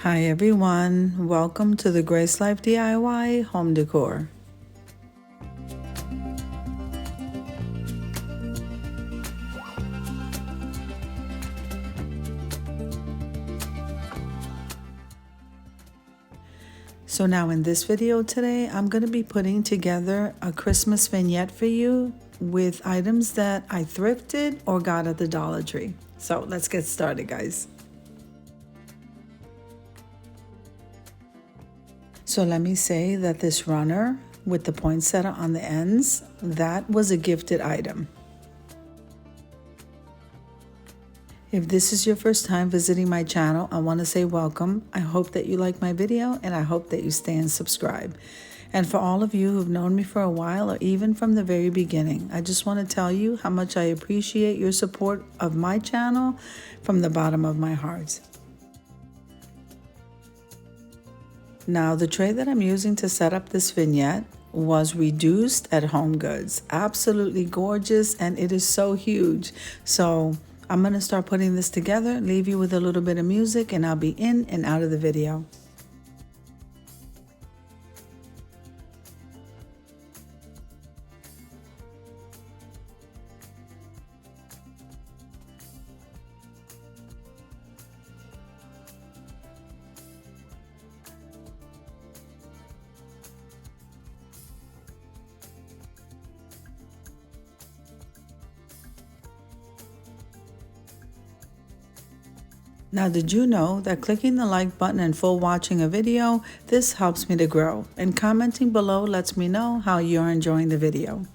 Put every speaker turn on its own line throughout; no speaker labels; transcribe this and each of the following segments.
Hi everyone, welcome to the Grace Life DIY home decor. So now in this video today, I'm going to be putting together a Christmas vignette for you with items that I thrifted or got at the Dollar Tree. So let's get started, guys. So let me say that this runner with the poinsettia on the ends, that was a gifted item. If this is your first time visiting my channel, I want to say welcome. I hope that you like my video and I hope that you stay and subscribe. And for all of you who've known me for a while or even from the very beginning, I just want to tell you how much I appreciate your support of my channel from the bottom of my heart. Now, the tray that I'm using to set up this vignette was reduced at Home Goods. Absolutely gorgeous, and it is so huge. So I'm going to start putting this together, leave you with a little bit of music, and I'll be in and out of the video. Now, did you know that clicking the like button and full watching a video, this helps me to grow, and commenting below lets me know how you're enjoying the video.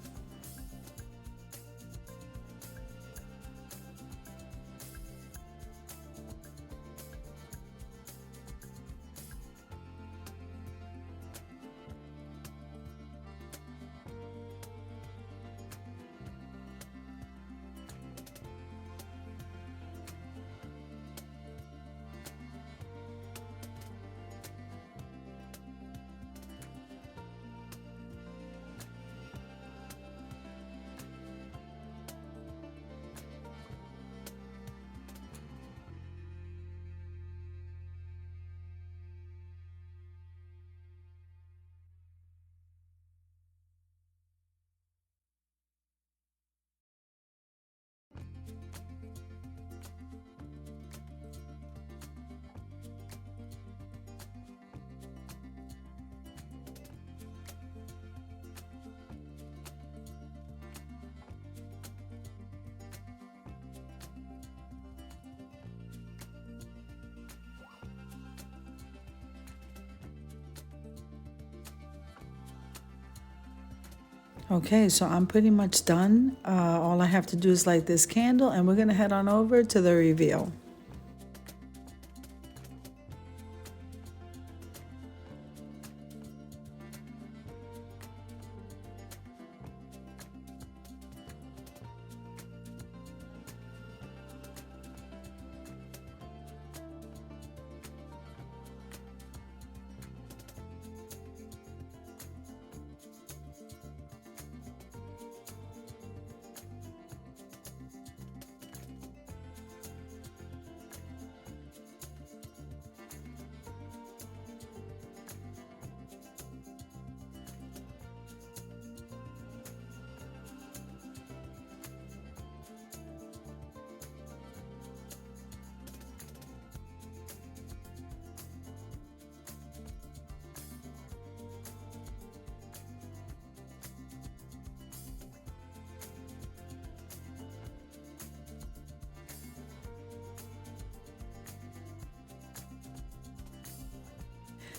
Okay, so I'm pretty much done. All I have to do is light this candle, and we're going to head on over to the reveal.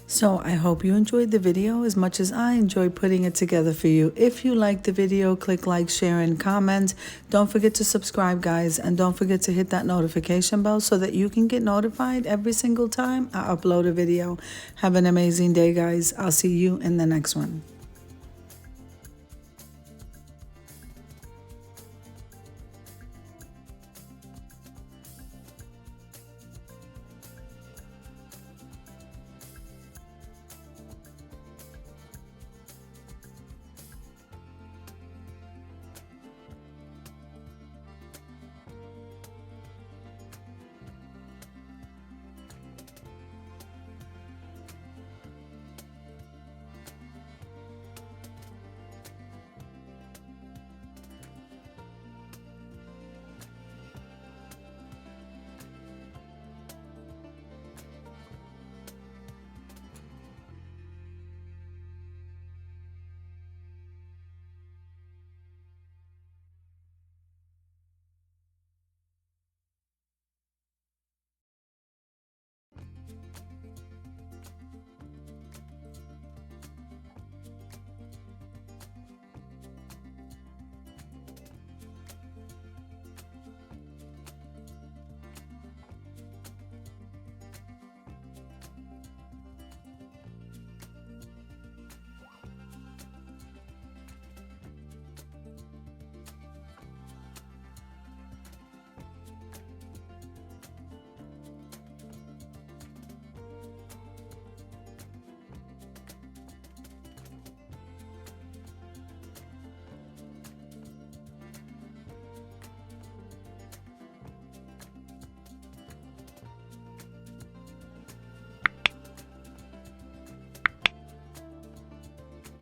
So I hope you enjoyed the video as much as I enjoyed putting it together for you. If you liked the video, click like, share, and comment. Don't forget to subscribe, guys, and don't forget to hit that notification bell so that you can get notified every single time I upload a video. Have an amazing day, guys. I'll see you in the next one.